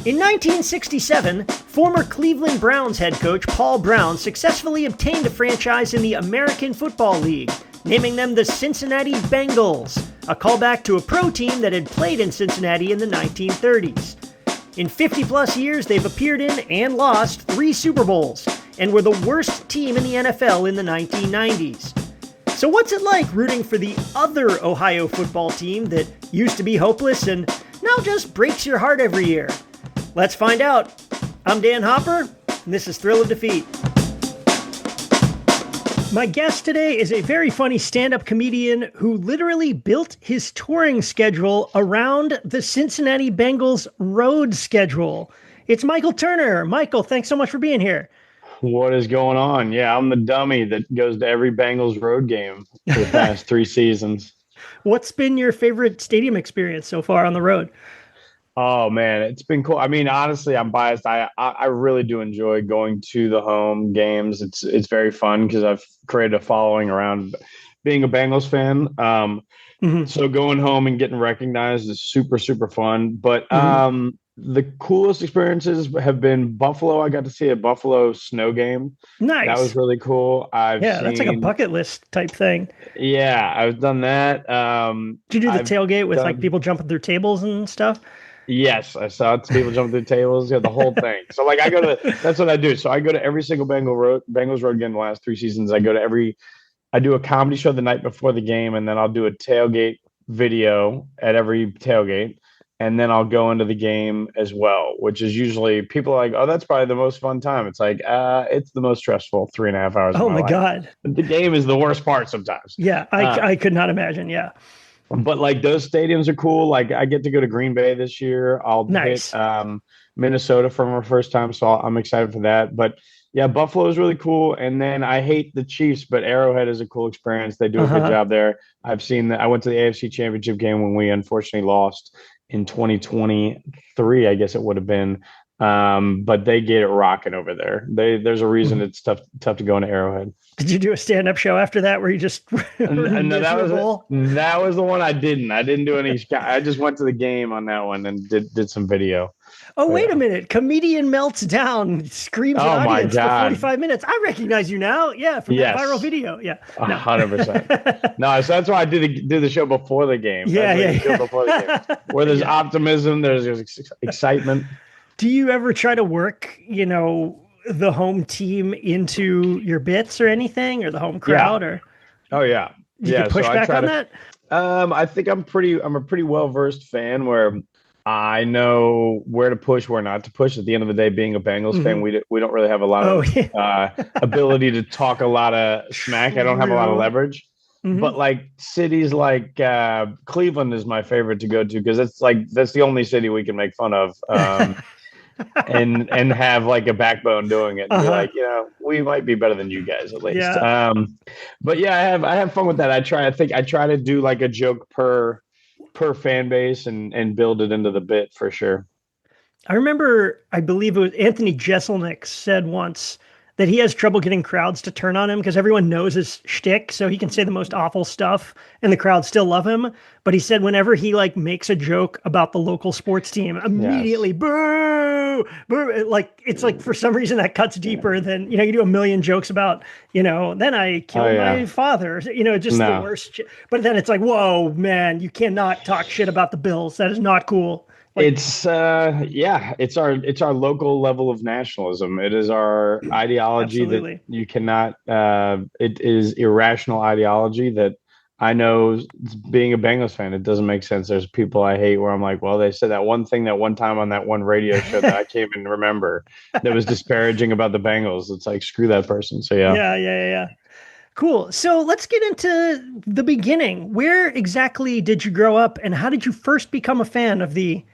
In 1967, former Cleveland Browns head coach Paul Brown successfully obtained a franchise in the American Football League, naming them the Cincinnati Bengals, a callback to a pro team that had played in Cincinnati in the 1930s. In 50-plus years, they've appeared in and lost 3 Super Bowls, and were the worst team in the NFL in the 1990s. So what's it like rooting for the other Ohio football team that used to be hopeless and now just breaks your heart every year? Let's find out. I'm Dan Hopper, and this is Thrill of Defeat. My guest today is a very funny stand-up comedian who literally built his touring schedule around the Cincinnati Bengals road schedule. It's Michael Turner. Michael, thanks so much for being here. What is going on? Yeah, I'm the dummy that goes to every Bengals road game for the past 3 seasons. What's been your favorite stadium experience so far on the road? Oh man, it's been cool. I mean, honestly, I'm biased. I really do enjoy going to the home games. It's very fun because I've created a following around being a Bengals fan. So going home and getting recognized is super, super fun. But the coolest experiences have been Buffalo. I got to see a Buffalo snow game. Nice. That was really cool. That's like a bucket list type thing. Yeah, I've done that. Did you do the tailgate with like people jumping through tables and stuff? Yes, I saw people jumping through tables, the whole thing. So like that's what I do. So I go to every single Bengals road game the last 3 seasons. I do a comedy show the night before the game, and then I'll do a tailgate video at every tailgate. And then I'll go into the game as well, which is usually people are like, oh, that's probably the most fun time. It's like, it's the most stressful 3.5 hours. Oh my God. The game is the worst part sometimes. Yeah. I could not imagine. Yeah. But like those stadiums are cool. Like I get to go to Green Bay this year. I'll hit Minnesota for my first time. So I'm excited for that. But yeah, Buffalo is really cool. And then I hate the Chiefs, but Arrowhead is a cool experience. They do a good job there. I went to the AFC Championship game when we unfortunately lost in 2023, I guess it would have been. But they get it rocking over there. There's a reason it's tough to go into Arrowhead. Did you do a stand-up show after that where you just No, that was the one I didn't do any. I just went to the game on that one and did some video. Oh, wait a minute. Comedian melts down, screams at audience for 45 minutes. I recognize you now. Yeah, from that viral video. Yeah. 100%. No, so that's why I did the show before the game. Before the game. Where there's optimism, there's excitement. Do you ever try to work, the home team into your bits or anything, or the home crowd? Or you push back on that? I think I'm a pretty well-versed fan where I know where to push, where not to push. At the end of the day, being a Bengals fan, we don't really have a lot of ability to talk a lot of smack. I don't have a lot of leverage. But like cities like Cleveland is my favorite to go to because that's the only city we can make fun of. and have like a backbone doing it. And be like, we might be better than you guys at least. Yeah. But yeah, I have fun with that. I try to do like a joke per fan base and build it into the bit for sure. I remember, I believe it was Anthony Jeselnik said once that he has trouble getting crowds to turn on him because everyone knows his shtick, so he can say the most awful stuff and the crowd still love him. But he said whenever he like makes a joke about the local sports team, immediately boo, boo. Like it's like for some reason that cuts deeper than you do a million jokes about then I killed my father. The worst. But then it's like, whoa, man, you cannot talk shit about the Bills. That is not cool. It's our local level of nationalism. It is our ideology that you cannot. It is irrational ideology that I know. Being a Bengals fan, it doesn't make sense. There's people I hate where I'm like, well, they said that one thing that one time on that one radio show that I can't even remember that was disparaging about the Bengals. It's like screw that person. So yeah. Cool. So let's get into the beginning. Where exactly did you grow up, and how did you first become a fan of the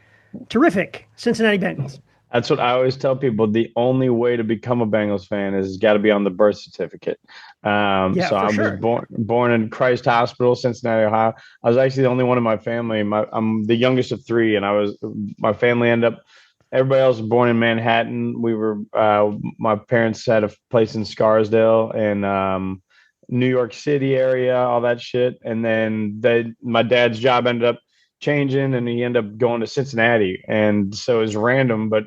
terrific Cincinnati Bengals? That's what I always tell people. The only way to become a Bengals fan is got to be on the birth certificate. I was born in Christ Hospital, Cincinnati, Ohio. I was actually the only one in my family. I'm the youngest of 3, and my family everybody else was born in Manhattan. We were my parents had a place in Scarsdale and New York City area, all that shit. And then my dad's job ended up changing, and he ended up going to Cincinnati. And so it was random, but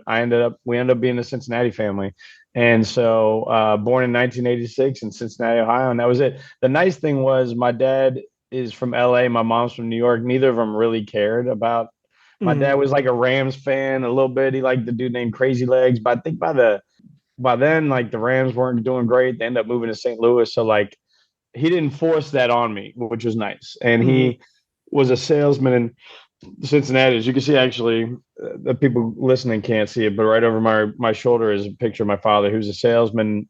we ended up being a Cincinnati family. And so born in 1986 in Cincinnati, Ohio, and that was it. The nice thing was my dad is from LA, my mom's from New York. Neither of them really cared about. My dad was like a Rams fan a little bit. He liked the dude named Crazy Legs, but I think by then, like, the Rams weren't doing great. They ended up moving to St. Louis. So, like, he didn't force that on me, which was nice. And he was a salesman in Cincinnati. As you can see, actually, the people listening can't see it, but right over my shoulder is a picture of my father, who's a salesman.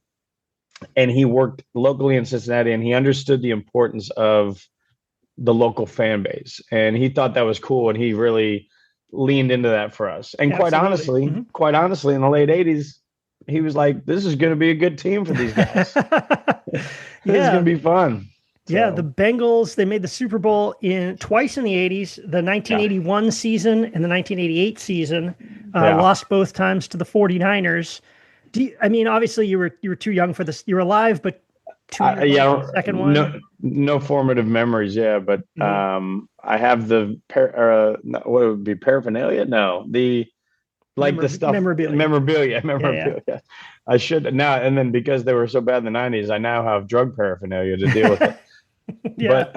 And he worked locally in Cincinnati, and he understood the importance of the local fan base. And he thought that was cool. And he really leaned into that for us. And quite honestly, in the late 80s, he was like, this is going to be a good team for these guys. This is going to be fun. So. Yeah, the Bengals, they made the Super Bowl twice in the 80s, the 1981 season and the 1988 season, lost both times to the 49ers. Obviously you were too young for this. You were alive, but the second one. No formative memories, but I have what would be paraphernalia? No, the stuff, memorabilia. Yeah. I should now, and then because they were so bad in the 90s, I now have drug paraphernalia to deal with it. But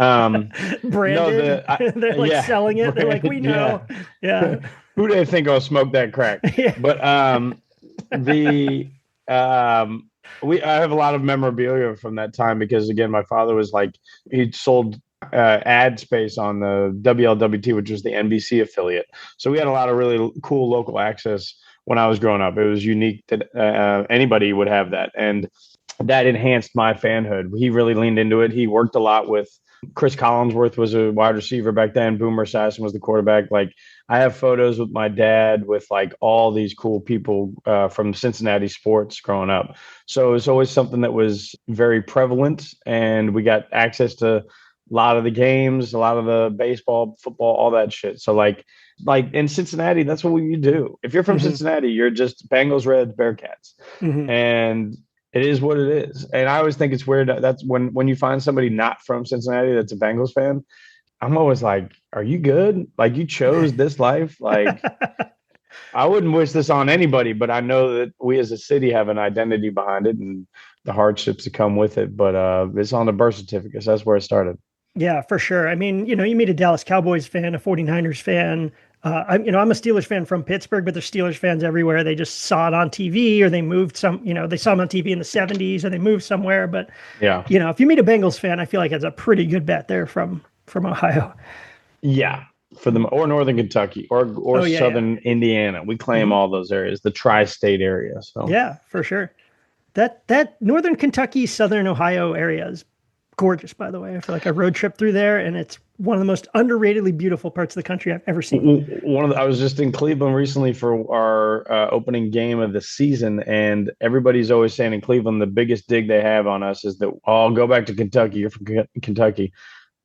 branded, they're like selling it. They're like, we know, who do they think will smoke that crack? But I have a lot of memorabilia from that time because, again, my father was like, he sold ad space on the WLWT, which was the NBC affiliate. So we had a lot of really cool local access when I was growing up. It was unique that anybody would have that. And that enhanced my fanhood. He really leaned into it. He worked a lot with Chris Collinsworth was a wide receiver back then. Boomer Esiason was the quarterback. Like, I have photos with my dad with like all these cool people from Cincinnati sports growing up. So it was always something that was very prevalent, and we got access to a lot of the games, a lot of the baseball, football, all that shit. So like in Cincinnati, that's what you do. If you're from Cincinnati, you're just Bengals, Reds, Bearcats. And it is what it is. And I always think it's weird. That's when you find somebody not from Cincinnati that's a Bengals fan, I'm always like, are you good? Like, you chose this life? Like, I wouldn't wish this on anybody, but I know that we as a city have an identity behind it and the hardships that come with it. But it's on the birth certificate. So that's where it started. Yeah, for sure. I mean, you meet a Dallas Cowboys fan, a 49ers fan. I'm a Steelers fan from Pittsburgh, but there's Steelers fans everywhere. They just saw it on TV, or they moved they saw them on TV in the 70s and they moved somewhere. But if you meet a Bengals fan, I feel like it's a pretty good bet there from Ohio. Yeah, or Northern Kentucky or Southern Indiana. We claim all those areas, the tri-state area. So yeah, for sure. That Northern Kentucky, Southern Ohio area is gorgeous, by the way. I feel like I road trip through there, and it's one of the most underratedly beautiful parts of the country I've ever seen. I was just in Cleveland recently for our opening game of the season, and everybody's always saying in Cleveland the biggest dig they have on us is that, I'll go back to Kentucky. You're from Kentucky.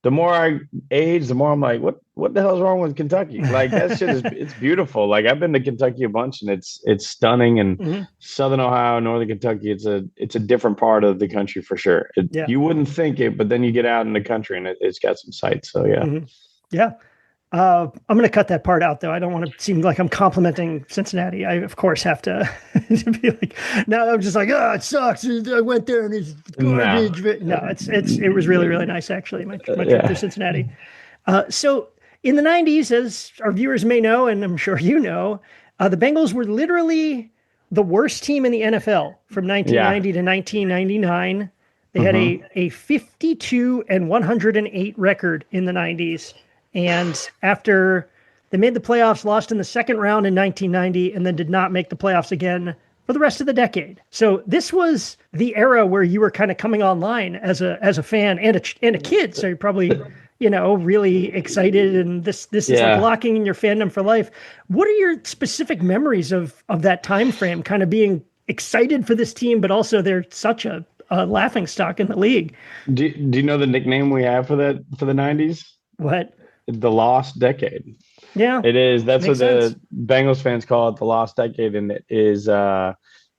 The more I age, the more I'm like, what the hell's wrong with Kentucky? Like, that shit it's beautiful. Like, I've been to Kentucky a bunch, and it's stunning. And Southern Ohio, Northern Kentucky, it's a different part of the country for sure. You wouldn't think it, but then you get out in the country and it's got some sights. So yeah. I'm going to cut that part out, though. I don't want to seem like I'm complimenting Cincinnati. I, of course, have to, to be like, now I'm just like, it sucks. I went there and it's garbage. No, it was really, really nice, actually, my trip to Cincinnati. So in the 90s, as our viewers may know, and I'm sure you know, the Bengals were literally the worst team in the NFL from 1990 to 1999. They had a 52-108 record in the 90s. And after they made the playoffs, lost in the second round in 1990, and then did not make the playoffs again for the rest of the decade. So this was the era where you were kind of coming online as a fan and a kid. So you're probably, really excited, and this is like locking in your fandom for life. What are your specific memories of that time frame, kind of being excited for this team, but also they're such a laughing stock in the league? Do you know the nickname we have for the 90s? What? The lost decade. Yeah, it is. That's what the Bengals fans call it, the lost decade. And it is,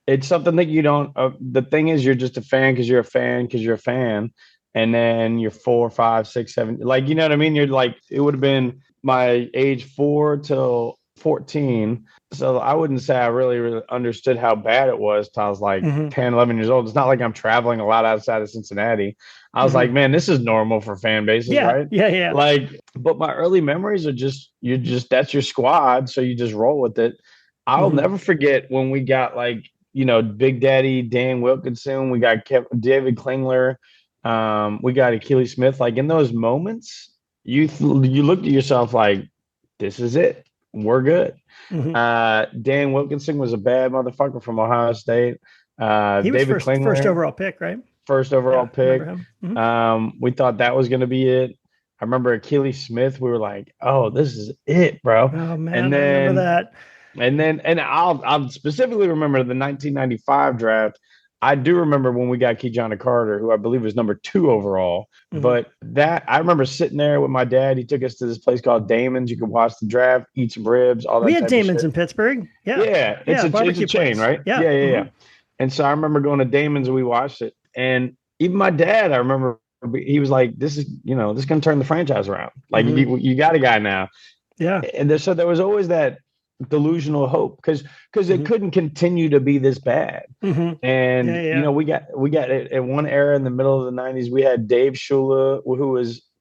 it's something that you don't, the thing is, you're just a fan because you're a fan. And then you're 4, 5, 6, 7, like, you know what I mean? You're like, it would have been my age 4 till 14. So I wouldn't say I really understood how bad it was till I was like 10, 11 years old. It's not like I'm traveling a lot outside of Cincinnati. I was like, man, this is normal for fan bases, right? Yeah. Like, but my early memories are that's your squad. So you just roll with it. I'll never forget when we got like, Big Daddy, Dan Wilkinson, we got David Klingler, we got Achilles Smith. Like in those moments, you looked at yourself like, this is it. We're good. Dan Wilkinson was a bad motherfucker from Ohio State. He was David Klingler, first overall pick, right? First overall pick. We thought that was going to be it. I remember Achilles Smith. We were like, "Oh, this is it, bro!" Oh man, and then, I remember that. And I'll specifically remember the 1995 draft. I do remember when we got Keyjana Carter, who I believe was number 2 overall. But that I remember sitting there with my dad. He took us to this place called Damon's. You could watch the draft, eat some ribs, all that. We had Damon's in Pittsburgh. Yeah, it's a chain, right? Yeah. And so I remember going to Damon's and we watched it. And even my dad, I remember he was like, "This is going to turn the franchise around. Like you got a guy now." Yeah. And so there was always that delusional hope because it couldn't continue to be this bad. And we got it at one era in the middle of the 90s. We had Dave Shula, who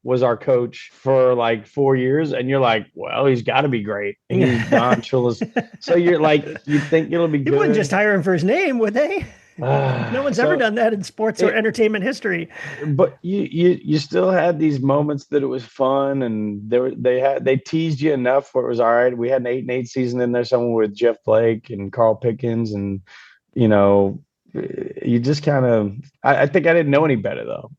was our coach for like 4 years, and you're like, well, he's got to be great. And he's Don Shula's. So you're like, you think it'll be good. You wouldn't just hire him for his name, would they? No one's ever done that in sports or entertainment history. But you still had these moments that it was fun, and they teased you enough where it was all right. We had an 8-8 season in there, somewhere with Jeff Blake and Carl Pickens, and you just kind of. I think I didn't know any better though.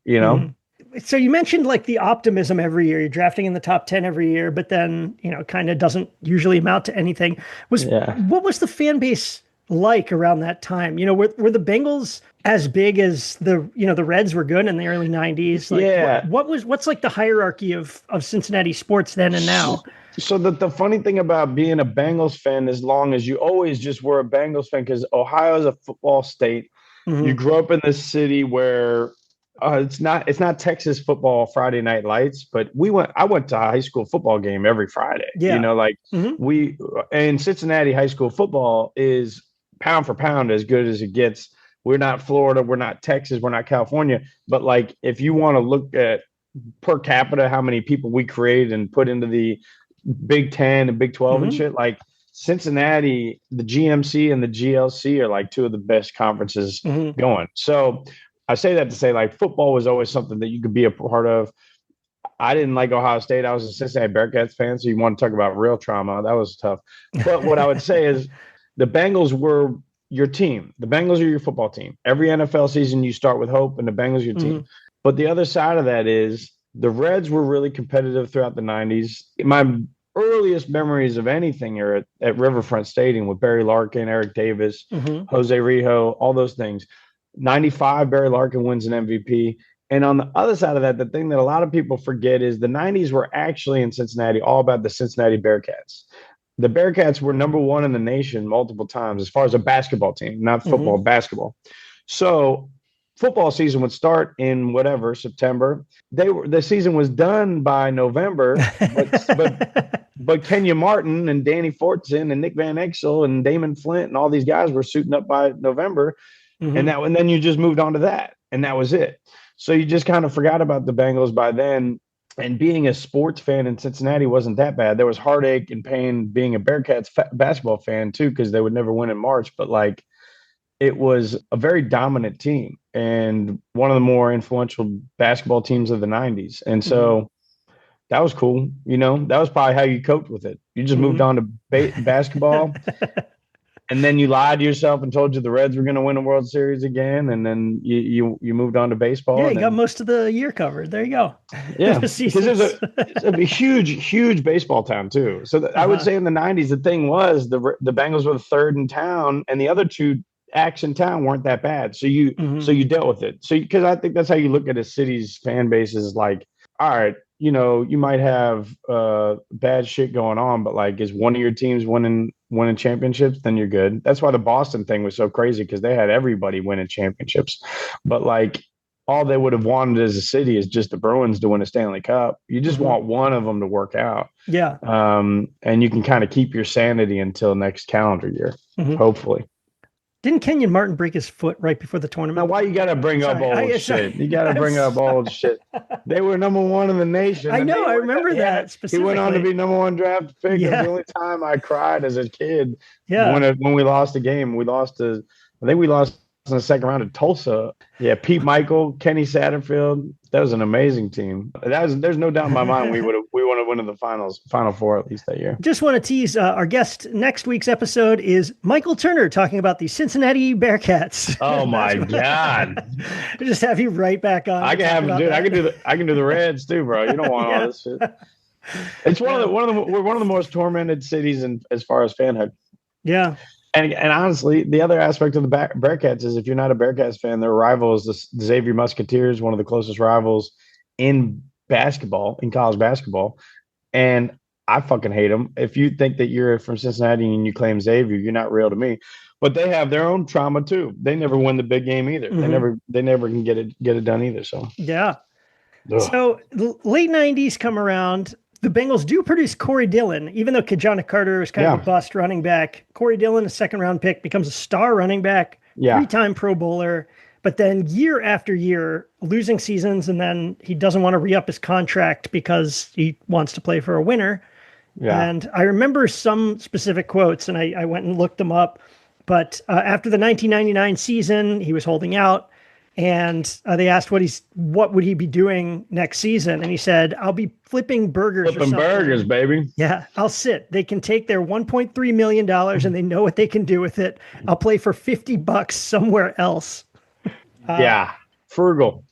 So you mentioned like the optimism every year. You're drafting in the top 10 every year, but then kind of doesn't usually amount to anything. What was the fan base like around that time? Were the Bengals as big as the Reds were good in the early 90s? Like, what's like the hierarchy of Cincinnati sports then and now? So the funny thing about being a Bengals fan, as long as you always just were a Bengals fan, because Ohio is a football state. You grew up in this city where it's not Texas football Friday night lights, but I went to a high school football game every Friday. We in Cincinnati, high school football is pound for pound as good as it gets. We're not Florida, we're not Texas, we're not California, but like if you want to look at per capita how many people we created and put into the Big 10 and Big 12 and shit, like Cincinnati, the GMC and the GLC are like 2 of the best conferences going. So I say that to say like football was always something that you could be a part of. I didn't like Ohio State. I was a Cincinnati Bearcats fan. So you want to talk about real trauma. That was tough. But what I would say is the Bengals were your team. The Bengals are your football team. Every NFL season you start with hope and the Bengals are your team. But the other side of that is the Reds were really competitive throughout the 90s. My earliest memories of anything are at Riverfront Stadium with Barry Larkin, Eric Davis, Jose Rijo, all those things. 95, Barry Larkin wins an MVP. And on the other side of that, the thing that a lot of people forget is the 90s were actually in Cincinnati all about the Cincinnati Bearcats. The Bearcats were number 1 in the nation multiple times as far as a basketball team, not football, basketball. So football season would start in September. The season was done by November, but Kenya Martin and Danny Fortson and Nick Van Exel and Damon Flint and all these guys were suiting up by November. And then you just moved on to that, and that was it. So you just kind of forgot about the Bengals by then. And being a sports fan in Cincinnati wasn't that bad. There was heartache and pain being a Bearcats basketball fan too, because they would never win in March. But like, it was a very dominant team and one of the more influential basketball teams of the 90s. And so that was cool. That was probably how you coped with it. You just moved on to basketball. And then you lied to yourself and told you the Reds were going to win a World Series again, and then you moved on to baseball. Yeah, you got most of the year covered. There you go. Yeah, because it's a huge baseball town too. So I would say in the 90s, the thing was the Bengals were the 3rd in town, and the other 2 acts in town weren't that bad. So you dealt with it. So because I think that's how you look at a city's fan base is like, all right, you might have bad shit going on, but like, is one of your teams winning championships, then you're good. That's why the Boston thing was so crazy, because they had everybody winning championships. But like all they would have wanted as a city is just the Bruins to win a Stanley Cup. You just want one of them to work out. Yeah. And you can kind of keep your sanity until next calendar year, hopefully. Didn't Kenyon Martin break his foot right before the tournament? Now, why you got to bring up old shit? You got to bring up old shit. They were number one in the nation. I know. I remember that specifically. He went on to be number one draft pick. Yeah. That's the only time I cried as a kid. Yeah. When we lost the game, I think we lost in the second round of Tulsa. Yeah, Pete Michael, Kenny Satterfield. That was an amazing team. There's no doubt in my mind we would have won in the Final Four at least that year. Just want to tease our guest next week's episode is Michael Turner talking about the Cincinnati Bearcats. Oh my God! Just have you right back on. I can have him, dude. I can do the Reds too, bro. You don't want all this shit. It's we're one of the most tormented cities as far as fanhood. Yeah. And honestly, the other aspect of the Bearcats is if you're not a Bearcats fan, their rival is the Xavier Musketeers, one of the closest rivals in college basketball. And I fucking hate them. If you think that you're from Cincinnati and you claim Xavier, you're not real to me. But they have their own trauma too. They never win the big game either. They never can get it done either. So yeah. Ugh. So late 90s come around. The Bengals do produce Corey Dillon, even though Kajana Carter was kind of a bust running back. Corey Dillon, a second-round pick, becomes a star running back, 3-time Pro Bowler. But then year after year, losing seasons, and then he doesn't want to re-up his contract because he wants to play for a winner. Yeah. And I remember some specific quotes, and I went and looked them up. But after the 1999 season, he was holding out. And they asked what would he be doing next season, and he said, "I'll be flipping burgers. Flipping burgers, baby. Yeah, I'll sit. They can take their $1.3 million, and they know what they can do with it. I'll play for $50 somewhere else." Frugal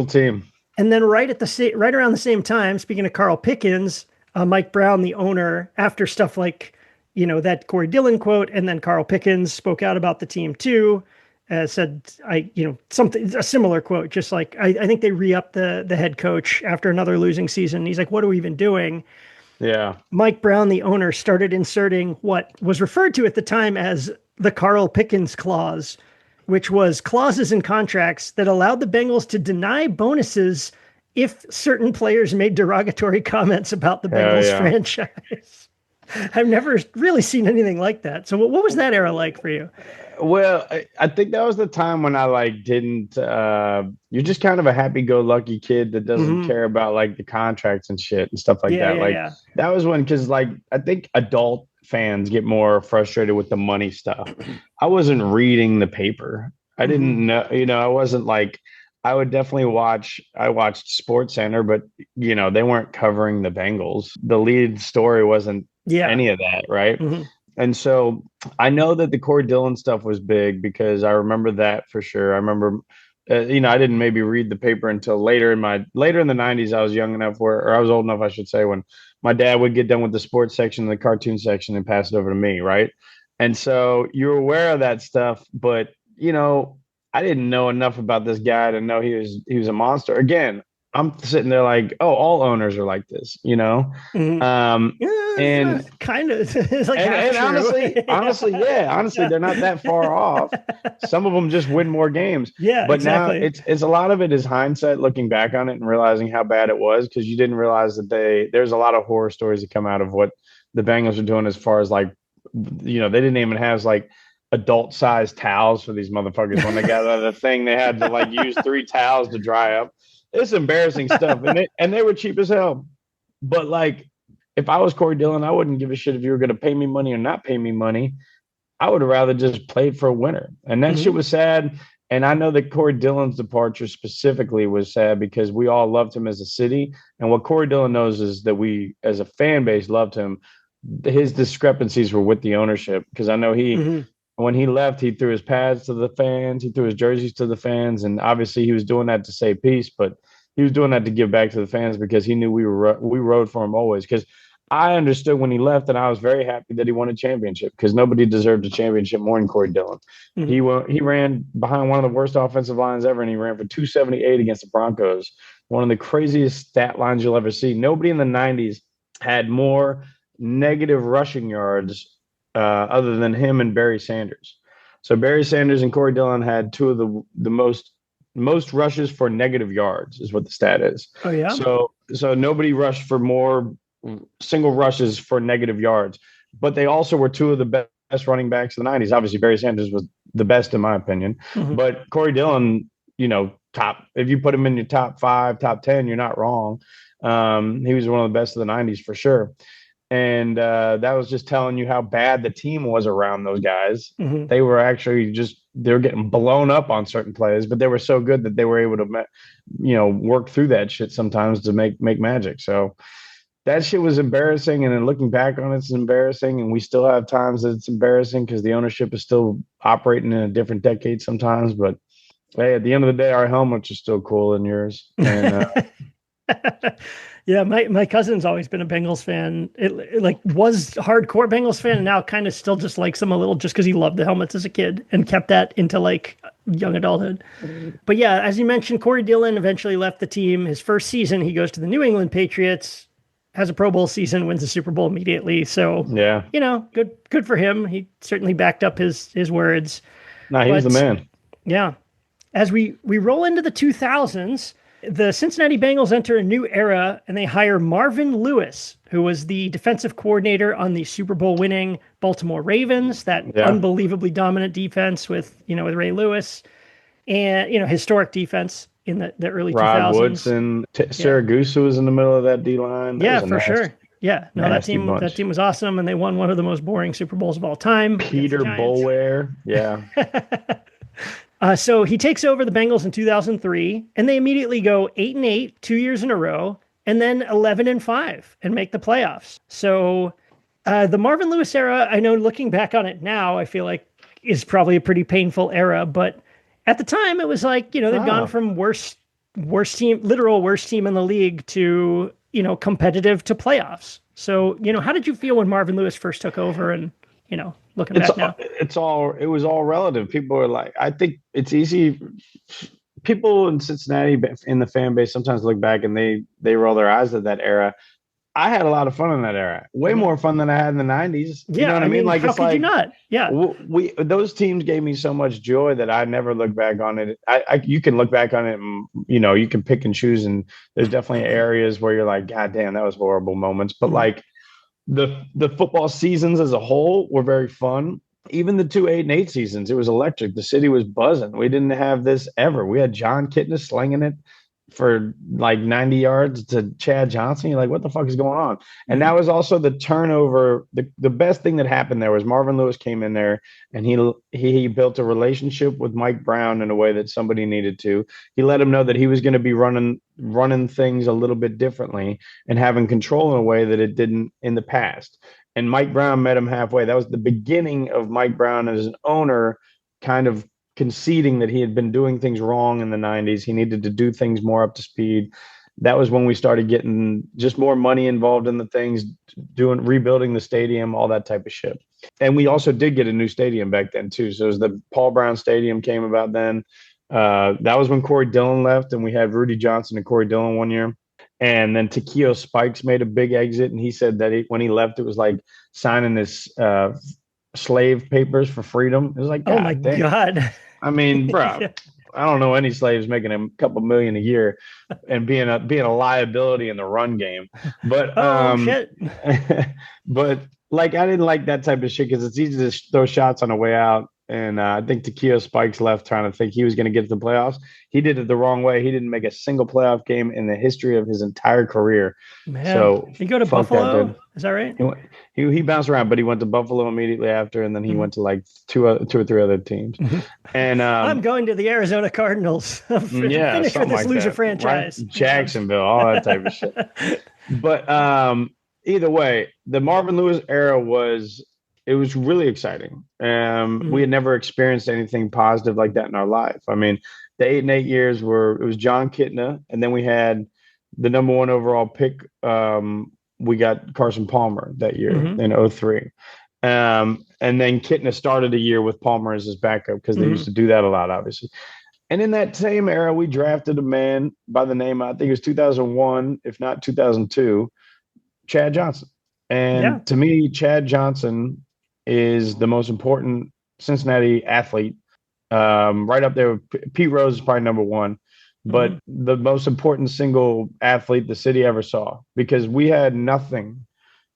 team. And then right around the same time, speaking of Carl Pickens, Mike Brown, the owner, after stuff like that Corey Dillon quote, and then Carl Pickens spoke out about the team too. Said a similar quote, just like I think they re-upped the head coach after another losing season. He's like, "What are we even doing?" Yeah. Mike Brown, the owner, started inserting what was referred to at the time as the Carl Pickens clause, which was clauses in contracts that allowed the Bengals to deny bonuses if certain players made derogatory comments about the Bengals franchise. I've never really seen anything like that. So what was that era like for you? Well, I think that was the time when I didn't, you're just kind of a happy-go-lucky kid that doesn't care about the contracts and shit and stuff like that. That was when, because I think adult fans get more frustrated with the money stuff. I wasn't reading the paper. I didn't know, I wasn't I would definitely I watched Sports Center, but they weren't covering the Bengals. The lead story wasn't any of that. Right. Mm-hmm. And so I know that the Corey Dillon stuff was big because I remember that for sure. I remember, I didn't maybe read the paper until later in the 90s. I was young enough or I was old enough, I should say, when my dad would get done with the sports section and the cartoon section and pass it over to me. Right. And so you're aware of that stuff, but I didn't know enough about this guy to know he was a monster. Again, I'm sitting there all owners are like this, Mm-hmm. And kind of, and honestly, they're not that far off. Some of them just win more games. Yeah, but exactly. Now it's a lot of it is hindsight, looking back on it and realizing how bad it was because you didn't realize that there's a lot of horror stories that come out of what the Bengals are doing as far as they didn't even have adult-sized towels for these motherfuckers when they got out of the thing. They had to use 3 towels to dry up. It's embarrassing stuff, and they were cheap as hell. But if I was Corey Dillon, I wouldn't give a shit if you were going to pay me money or not pay me money. I would have rather just played for a winner, and that shit was sad. And I know that Corey Dillon's departure specifically was sad because we all loved him as a city, and what Corey Dillon knows is that we, as a fan base, loved him. His discrepancies were with the ownership because I know when he left, he threw his pads to the fans. He threw his jerseys to the fans. And obviously he was doing that to say peace, but he was doing that to give back to the fans because he knew we rode for him always. Because I understood when he left, and I was very happy that he won a championship because nobody deserved a championship more than Corey Dillon. Mm-hmm. He ran behind one of the worst offensive lines ever, and he ran for 278 against the Broncos. One of the craziest stat lines you'll ever see. Nobody in the 90s had more negative rushing yards other than him and Barry Sanders. So Barry Sanders and Corey Dillon had two of the most most rushes for negative yards is what the stat is. Oh yeah. So nobody rushed for more single rushes for negative yards, but they also were two of the best running backs in the 90s. Obviously, Barry Sanders was the best in my opinion, but Corey Dillon, top, if you put him in your top 5, top 10, you're not wrong. He was one of the best of the 90s for sure. And that was just telling you how bad the team was around those guys. They were actually they were getting blown up on certain plays, but they were so good that they were able to, work through that shit sometimes to make magic. So that shit was embarrassing. And then looking back on it, it's embarrassing. And we still have times that it's embarrassing because the ownership is still operating in a different decade sometimes. But hey, at the end of the day, our helmets are still cool than yours. And yeah, my cousin's always been a Bengals fan. It like was hardcore Bengals fan, and now kind of still just likes them a little just because he loved the helmets as a kid and kept that into like young adulthood. But yeah, as you mentioned, Corey Dillon eventually left the team. His first season, he goes to the New England Patriots, has a Pro Bowl season, wins the Super Bowl immediately. So yeah, good for him. He certainly backed up his words. No, he's the man. Yeah. As we roll into the 2000s, the Cincinnati Bengals enter a new era, and they hire Marvin Lewis, who was the defensive coordinator on the Super Bowl winning Baltimore Ravens, that unbelievably dominant defense with Ray Lewis and, historic defense in the early 2000s. Rod Woodson, Saragusa was in the middle of that D-line. Yeah, for sure. Yeah, no, that team was awesome, and they won one of the most boring Super Bowls of all time. Peter Boulware. Yeah. So he takes over the Bengals in 2003, and they immediately go 8-8, 2 years in a row, and then 11-5 and make the playoffs. So the Marvin Lewis era, I know looking back on it now, I feel like is probably a pretty painful era, but at the time it was like, they've gone from worst team in the league to, competitive to playoffs. So, how did you feel when Marvin Lewis first took over and, looking back now? It was all relative. People are like, I think it's easy. People in Cincinnati in the fan base sometimes look back and they roll their eyes at that era. I had a lot of fun in that era. Way more fun than I had in the 90s. Yeah, you know what I mean? Like, how could you not? Yeah. Those teams gave me so much joy that I never look back on it. You can look back on it and, you can pick and choose. And there's definitely areas where you're like, God damn, that was horrible moments. But like the football seasons as a whole were very fun. Even the 2 8-8 seasons, it was electric. The city was buzzing. We didn't have this ever. We had John Kitna slinging it for like 90 yards to Chad Johnson. You're like, what the fuck is going on? And that was also the turnover. The best thing that happened there was Marvin Lewis came in there and he built a relationship with Mike Brown in a way that somebody needed to. He let him know that he was going to be running things a little bit differently and having control in a way that it didn't in the past. And Mike Brown met him halfway. That was the beginning of Mike Brown as an owner kind of conceding that he had been doing things wrong in the 90s. He needed to do things more up to speed. That was when we started getting just more money involved in the things, rebuilding the stadium, all that type of shit. And we also did get a new stadium back then too. So it was the Paul Brown Stadium came about then. That was when Corey Dillon left, and we had Rudy Johnson and Corey Dillon one year. And then Takeo Spikes made a big exit, and he said that when he left, it was like signing his slave papers for freedom. It was like, oh my God. I mean, bro, yeah. I don't know any slaves making a couple million a year and being a liability in the run game. But shit. But like I didn't like that type of shit because it's easy to throw shots on the way out. And I think Takeo Spikes left trying to think he was going to get to the playoffs. He did it the wrong way. He didn't make a single playoff game in the history of his entire career. Man, so he go to Buffalo? Is that right? He bounced around, but he went to Buffalo immediately after, and then he went to like two or three other teams. And I'm going to the Arizona Cardinals. Finish with this loser franchise. Right? Jacksonville, all that type of shit. But either way, the Marvin Lewis era was really exciting. We had never experienced anything positive like that in our life. I mean, the 8-8 years it was John Kitna, and then we had the number 1 overall pick. We got Carson Palmer that year in 2003. And then Kitna started a year with Palmer as his backup because they used to do that a lot, obviously. And in that same era, we drafted a man by the name, I think it was 2001, if not 2002, Chad Johnson. And to me, Chad Johnson is the most important Cincinnati athlete right up there. Pete Rose is probably number one, but the most important single athlete the city ever saw, because we had nothing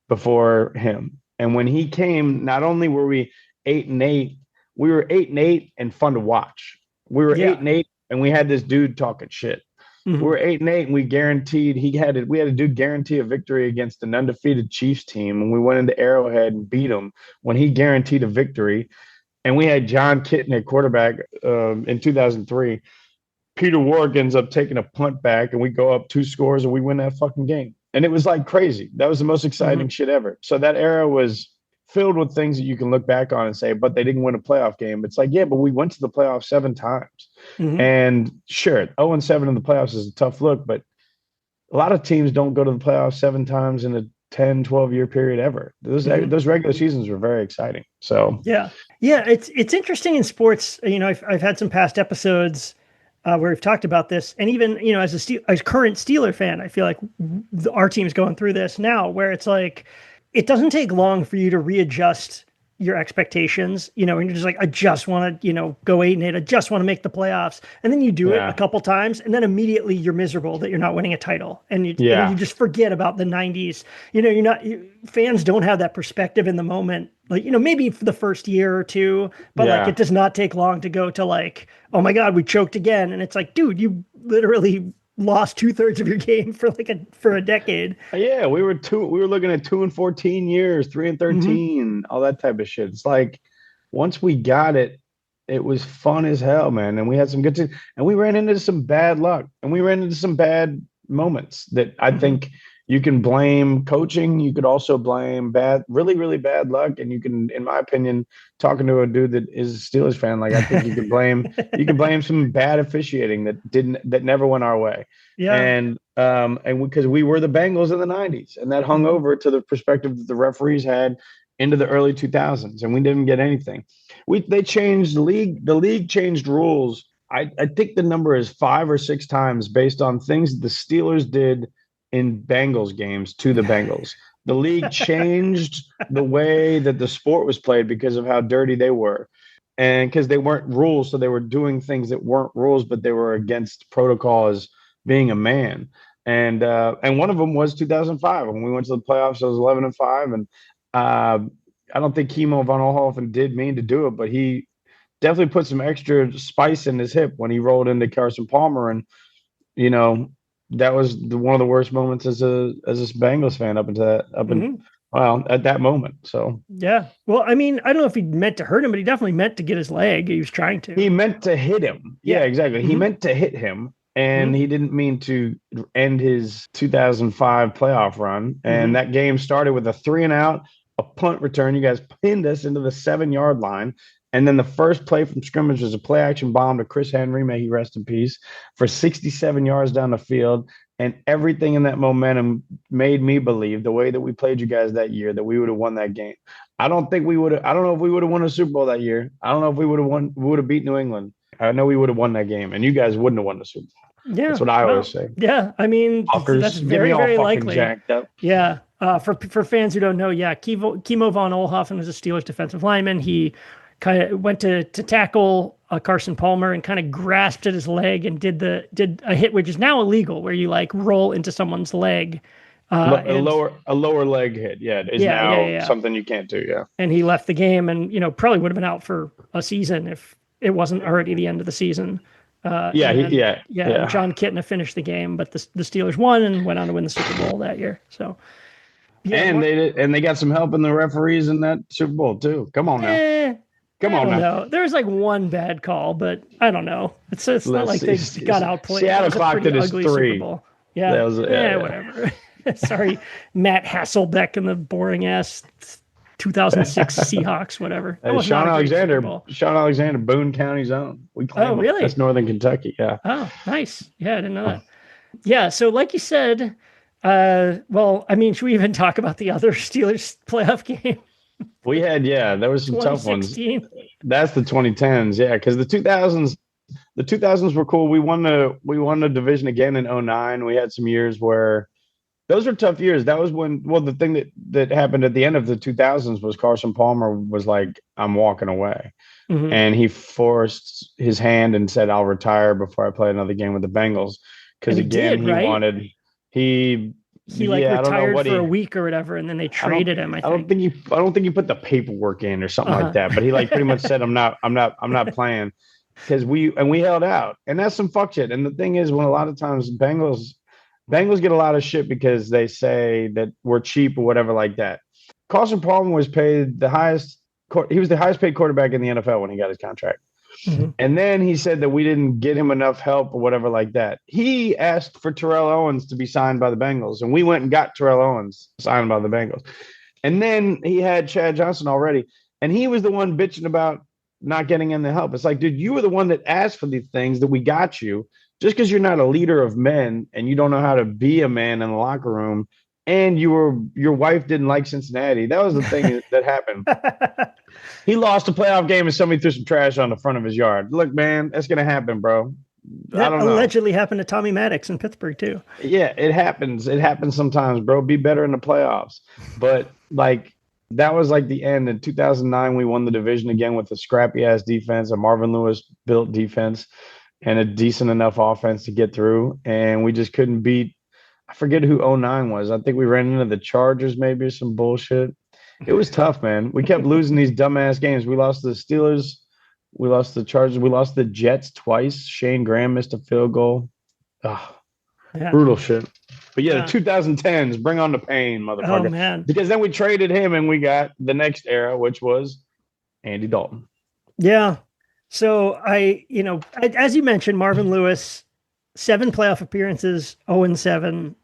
before him. And when he came, not only were we 8-8, we were 8-8 and fun to watch. We were 8-8 and we had this dude talking shit. We were 8-8 and we guaranteed we had a dude guarantee a victory against an undefeated Chiefs team. And we went into Arrowhead and beat him when he guaranteed a victory. And we had John Kitna at quarterback in 2003. Peter Warrick ends up taking a punt back and we go up 2 scores and we win that fucking game. And it was like crazy. That was the most exciting shit ever. So that era was filled with things that you can look back on and say, but they didn't win a playoff game. It's like, yeah, but we went to the playoffs 7 times. And sure, 0-7 in the playoffs is a tough look, but a lot of teams don't go to the playoffs 7 times in a 10, 12-year period ever. Those regular seasons were very exciting. So yeah, it's interesting in sports. You know, I've had some past episodes where we've talked about this, and even, you know, as a current Steeler fan, I feel like our team's going through this now, where it's like, it doesn't take long for you to readjust your expectations, you know, and you're just like, I just want to, you know, go 8-8. I just want to make the playoffs. And then you do it a couple times, and then immediately you're miserable that you're not winning a title. And you just forget about the 90s. You know, fans don't have that perspective in the moment. Like, you know, maybe for the first year or two, but like, it does not take long to go to like, oh my God, we choked again. And it's like, dude, you literally lost 2/3 of your game for a decade. Yeah, we were looking at 2-14 years, 3-13, all that type of shit. It's like, once we got it, it was fun as hell, man. And we had some good things, and we ran into some bad luck, and we ran into some bad moments that I think you can blame coaching. You could also blame really, really bad luck. And you can, in my opinion, talking to a dude that is a Steelers fan, like, I think you could blame some bad officiating that never went our way. Yeah. And because we were the Bengals in the 90s, and that hung over to the perspective that the referees had into the early 2000s, and we didn't get anything. They changed the league changed rules. I think the number is 5 or 6 times based on things the Steelers did in Bengals games to the Bengals. The league changed the way that the sport was played because of how dirty they were. And because they weren't rules, so they were doing things that weren't rules, but they were against protocol as being a man. And one of them was 2005 when we went to the playoffs. I was 11-5, and I don't think Kimo von Oelhoffen did mean to do it, but he definitely put some extra spice in his hip when he rolled into Carson Palmer, and you know, that was one of the worst moments as a Bengals fan at that moment. So yeah, well, I mean, I don't know if he meant to hurt him, but he definitely meant to get his leg. He was trying to. He meant to hit him. Yeah, exactly. He meant to hit him, and he didn't mean to end his 2005 playoff run. And that game started with a 3-and-out, a punt return. You guys pinned us into the 7-yard line. And then the first play from scrimmage was a play action bomb to Chris Henry, may he rest in peace, for 67 yards down the field. And everything in that momentum made me believe, the way that we played you guys that year, that we would have won that game. I don't know if we would have won a Super Bowl that year. I don't know if we would have beat New England. I know we would have won that game, and you guys wouldn't have won the Super Bowl. Yeah, that's what I always say. Yeah, I mean, that's very, very likely. Jacked up. Yeah, for fans who don't know, Kimo von Oelhoffen was a Steelers defensive lineman. He kind of went to tackle Carson Palmer and kind of grasped at his leg and did a hit, which is now illegal, where you like roll into someone's leg. A lower leg hit, now something you can't do. Yeah, and he left the game, and probably would have been out for a season if it wasn't already the end of the season. John Kitna finished the game, but the Steelers won and went on to win the Super Bowl that year. So, they got some help in the referees in that Super Bowl too. Come on now. Come on now. There was like one bad call, but I don't know. It's not like they got outplayed. Seattle clocked it as 3. Super Bowl. Yeah, whatever. Sorry, Matt Hasselbeck and the boring ass 2006 Seahawks, whatever. Sean Alexander, Boone County's own. We claim Oh, really? That's Northern Kentucky. Yeah. Oh, nice. Yeah, I didn't know that. Yeah, so like you said, well, I mean, should we even talk about the other Steelers playoff game? We had, there was some tough ones. That's the 2010s, because the 2000s were cool. We won the division again in 2009. We had some years where those were tough years. That was when, the thing that happened at the end of the 2000s was Carson Palmer was like, I'm walking away. and he forced his hand and said, "I'll retire before I play another game with the Bengals." Because again, did, right? He like I don't know retired what for a week or whatever, and then they traded him. I don't think he put the paperwork in or something like that. But he like pretty much said, I'm not playing, because we held out, and that's some fuck shit. And the thing is, when a lot of times Bengals get a lot of shit because they say that we're cheap or whatever like that. Carson Palmer was paid the highest. He was the highest paid quarterback in the NFL when he got his contract. And then he said that we didn't get him enough help or whatever like that. He asked for Terrell Owens to be signed by the Bengals, and we went and got Terrell Owens signed by the Bengals. And then he had Chad Johnson already, and he was the one bitching about not getting in the help. It's like, dude, you were the one that asked for these things that we got you. Just because you're not a leader of men and you don't know how to be a man in the locker room, and your wife didn't like Cincinnati. That was the thing that happened. He lost a playoff game and somebody threw some trash on the front of his yard. Look, man, that's going to happen, bro. That allegedly happened to Tommy Maddox in Pittsburgh, too. Yeah, it happens. It happens sometimes, bro. Be better in the playoffs. But, like, that was, like, the end. In 2009, we won the division again with a scrappy-ass defense, a Marvin Lewis-built defense, and a decent enough offense to get through. And we just couldn't beat – I forget who 09 was. I think we ran into the Chargers maybe, some bullshit. It was tough, man. We kept losing these dumbass games. We lost to the Steelers. We lost the Chargers. We lost the Jets twice. Shane Graham missed a field goal. Brutal shit. But yeah, the 2010s, bring on the pain, motherfucker. Oh, man. Because then we traded him and we got the next era, which was Andy Dalton. Yeah. So as you mentioned, Marvin Lewis, 7 playoff appearances, 0-7,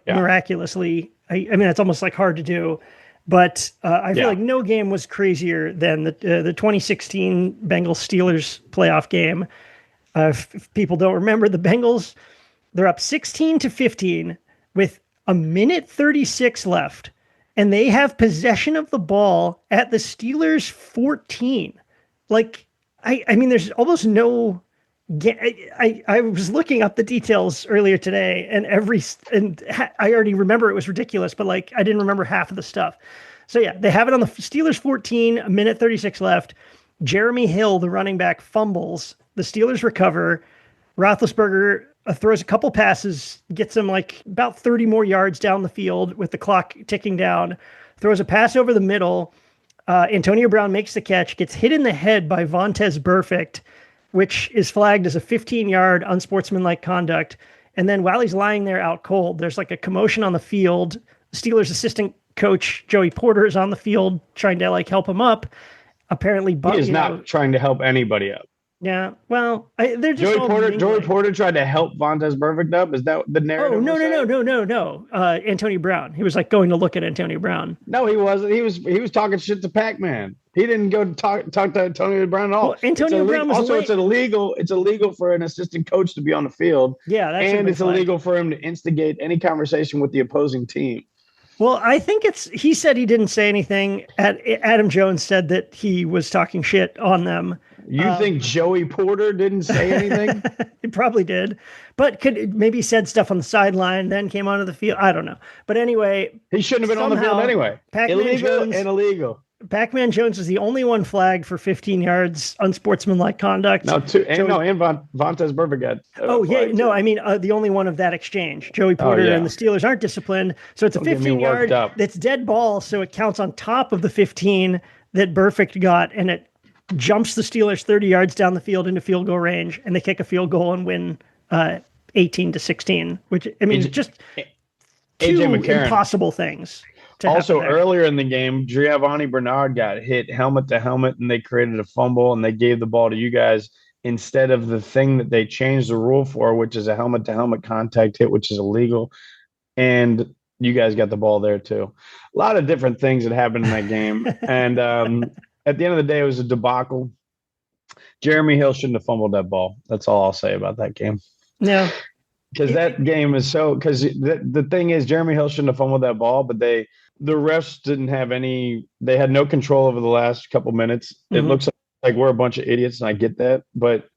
miraculously. I mean, it's almost like hard to do. But I feel like no game was crazier than the 2016 Bengals-Steelers playoff game. If people don't remember, the Bengals, they're up 16-15 with a minute 36 left, and they have possession of the ball at the Steelers' 14. Like, I mean, there's almost no... I was looking up the details earlier today, and I already remember it was ridiculous, but like I didn't remember half of the stuff. So yeah, they have it on the Steelers 14, a minute 36 left. Jeremy Hill, the running back, fumbles. The Steelers recover. Roethlisberger throws a couple passes, gets him like about 30 more yards down the field with the clock ticking down. Throws a pass over the middle. Antonio Brown makes the catch, gets hit in the head by Vontaze Burfict, which is flagged as a 15-yard unsportsmanlike conduct. And then while he's lying there out cold, there's like a commotion on the field. Steelers assistant coach Joey Porter is on the field trying to like help him up. Apparently, he is not trying to help anybody up. Yeah, well, they're just Joey Porter tried to help Vontaze Burfict up. Is that the narrative? Oh no. Antonio Brown. He was like going to look at Antonio Brown. No, he wasn't. He was talking shit to Pac-Man. He didn't go talk to Antonio Brown at all. Well, Antonio Brown was also it's illegal for an assistant coach to be on the field. Yeah, and it's illegal for him to instigate any conversation with the opposing team. Well, I think he said he didn't say anything. Adam Jones said that he was talking shit on them. You think Joey Porter didn't say anything? He probably did, but maybe said stuff on the sideline, then came onto the field. I don't know. But anyway, he shouldn't have been on the field anyway. Illegal. Pac-Man Jones was the only one flagged for 15 yards unsportsmanlike conduct. And Vontaze Burfict got. I mean the only one of that exchange. Joey Porter and the Steelers aren't disciplined, so it's a 15-yard. That's dead ball, so it counts on top of the 15 that Burfict got, and it jumps the Steelers 30 yards down the field into field goal range, and they kick a field goal and win 18-16. Which I mean, just two impossible things. Also, earlier in the game, Giovanni Bernard got hit helmet to helmet, and they created a fumble, and they gave the ball to you guys instead of the thing that they changed the rule for, which is a helmet to helmet contact hit, which is illegal. And you guys got the ball there too. A lot of different things that happened in that game. And at the end of the day, it was a debacle. Jeremy Hill shouldn't have fumbled that ball. That's all I'll say about that game. Yeah. Because that game is because the thing is, Jeremy Hill shouldn't have fumbled that ball, but the refs didn't have they had no control over the last couple minutes. Mm-hmm. It looks like we're a bunch of idiots, and I get that. But,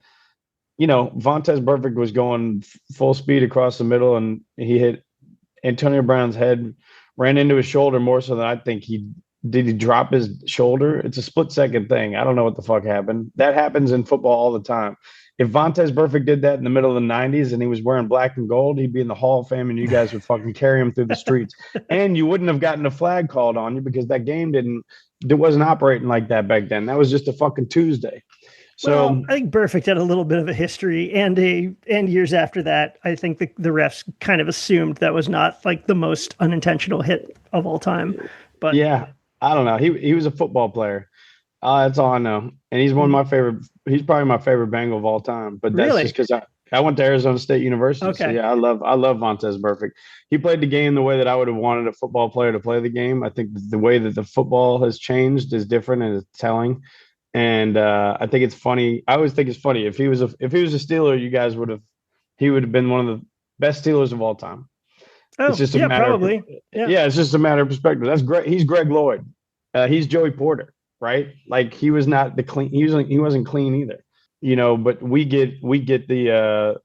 Vontaze Burfict was going full speed across the middle, and he hit Antonio Brown's head, ran into his shoulder more so than I think he Did he drop his shoulder? It's a split-second thing. I don't know what the fuck happened. That happens in football all the time. If Vontaze Burfict did that in the middle of the 90s and he was wearing black and gold, he'd be in the Hall of Fame and you guys would fucking carry him through the streets. And you wouldn't have gotten a flag called on you because that game it wasn't operating like that back then. That was just a fucking Tuesday. So well, I think Burfict had a little bit of a history, and years after that, I think the refs kind of assumed that was not like the most unintentional hit of all time. But yeah, I don't know. He was a football player. That's all I know. And he's one of my favorite. He's probably my favorite Bengal of all time. But that's just because I went to Arizona State University. Okay. So yeah, I love Vontaze Burfict. He played the game the way that I would have wanted a football player to play the game. I think the way that the football has changed is different and it's telling. And I think it's funny. I always think it's funny if he was a Steeler, he would have been one of the best Steelers of all time. Oh, it's just a matter probably. It's just a matter of perspective. That's great. He's Greg Lloyd. He's Joey Porter, right? Like he was not the clean. He wasn't clean either, But we get the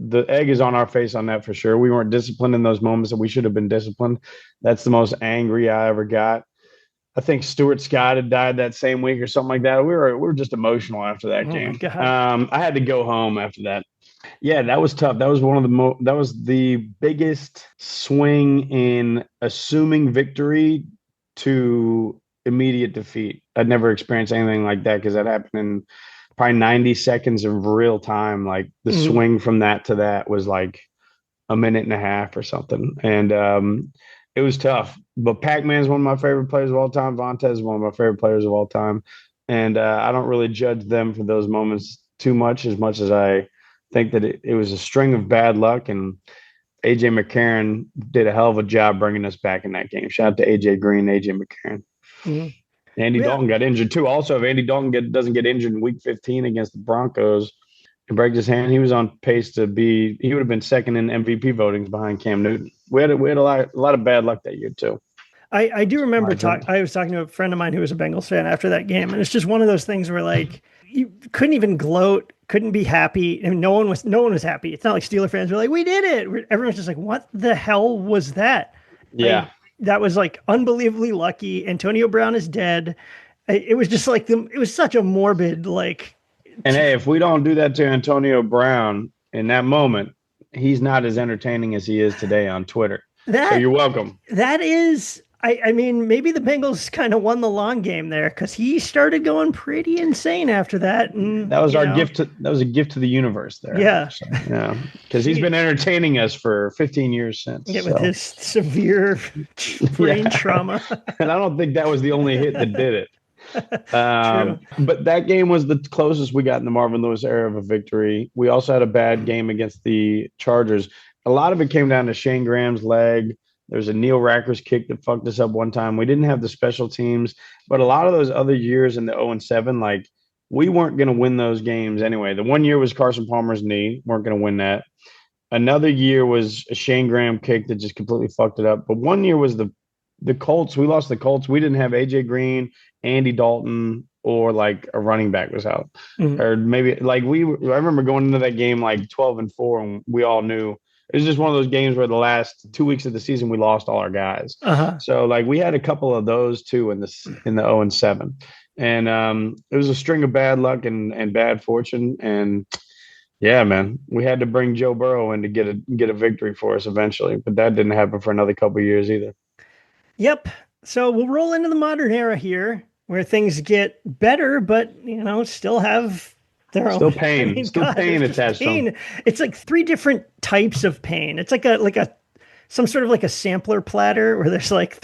egg is on our face on that for sure. We weren't disciplined in those moments that we should have been disciplined. That's the most angry I ever got. I think Stuart Scott had died that same week or something like that. We were just emotional after that game. I had to go home after that. Yeah, that was tough. That was that was the biggest swing in assuming victory to immediate defeat. I'd never experienced anything like that because that happened in probably 90 seconds of real time. Like the swing from that to that was like a minute and a half or something. And it was tough. But Pac-Man is one of my favorite players of all time. Vontaze is one of my favorite players of all time. And I don't really judge them for those moments too much as I think that it was a string of bad luck. And A.J. McCarron did a hell of a job bringing us back in that game. Shout out to A.J. Green, A.J. McCarron. Mm-hmm. Andy Dalton got injured too. Also, if Andy Dalton doesn't get injured in week 15 against the Broncos and break his hand, he was on pace he would have been second in MVP votings behind Cam Newton. We had a lot of bad luck that year too. I do remember I was talking to a friend of mine who was a Bengals fan after that game, and it's just one of those things where like you couldn't even gloat, couldn't be happy, and no one was happy. It's not like Steeler fans were like, "We did it." Everyone's just like, "What the hell was that?" Yeah, like, that was like unbelievably lucky. Antonio Brown is dead. It was just like it was such a morbid like. And hey, if we don't do that to Antonio Brown in that moment, he's not as entertaining as he is today on Twitter. So you're welcome. That is, I mean, maybe the Bengals kind of won the long game there because he started going pretty insane after that. And that was that was a gift to the universe there. Yeah. So, yeah. Because he's been entraiting us for 15 years since. Yeah, with his severe brain trauma. And I don't think that was the only hit that did it. But that game was the closest we got in the Marvin Lewis era of a victory. We also had a bad game against the Chargers. A lot of it came down to Shane Graham's leg. There's a Neil Rackers kick that fucked us up one time. We didn't have the special teams, but a lot of those other years in the 0-7, like we weren't going to win those games anyway. The one year was Carson Palmer's knee. Weren't going to win that. Another year was a Shane Graham kick that just completely fucked it up. But one year was the Colts. We lost the Colts. We didn't have AJ Green, Andy Dalton, or like a running back was out. Mm-hmm. Or maybe like I remember going into that game like 12-4, and we all knew it was just one of those games where the last 2 weeks of the season we lost all our guys. Uh-huh. So like we had a couple of those too in the 0-7, and it was a string of bad luck and bad fortune. And yeah, man, we had to bring Joe Burrow in to get a victory for us eventually, but that didn't happen for another couple of years either. Yep. So we'll roll into the modern era here where things get better, but, still have their own pain. I mean, still pain attached to them. It's like three different types of pain. It's like some sort of like a sampler platter where there's like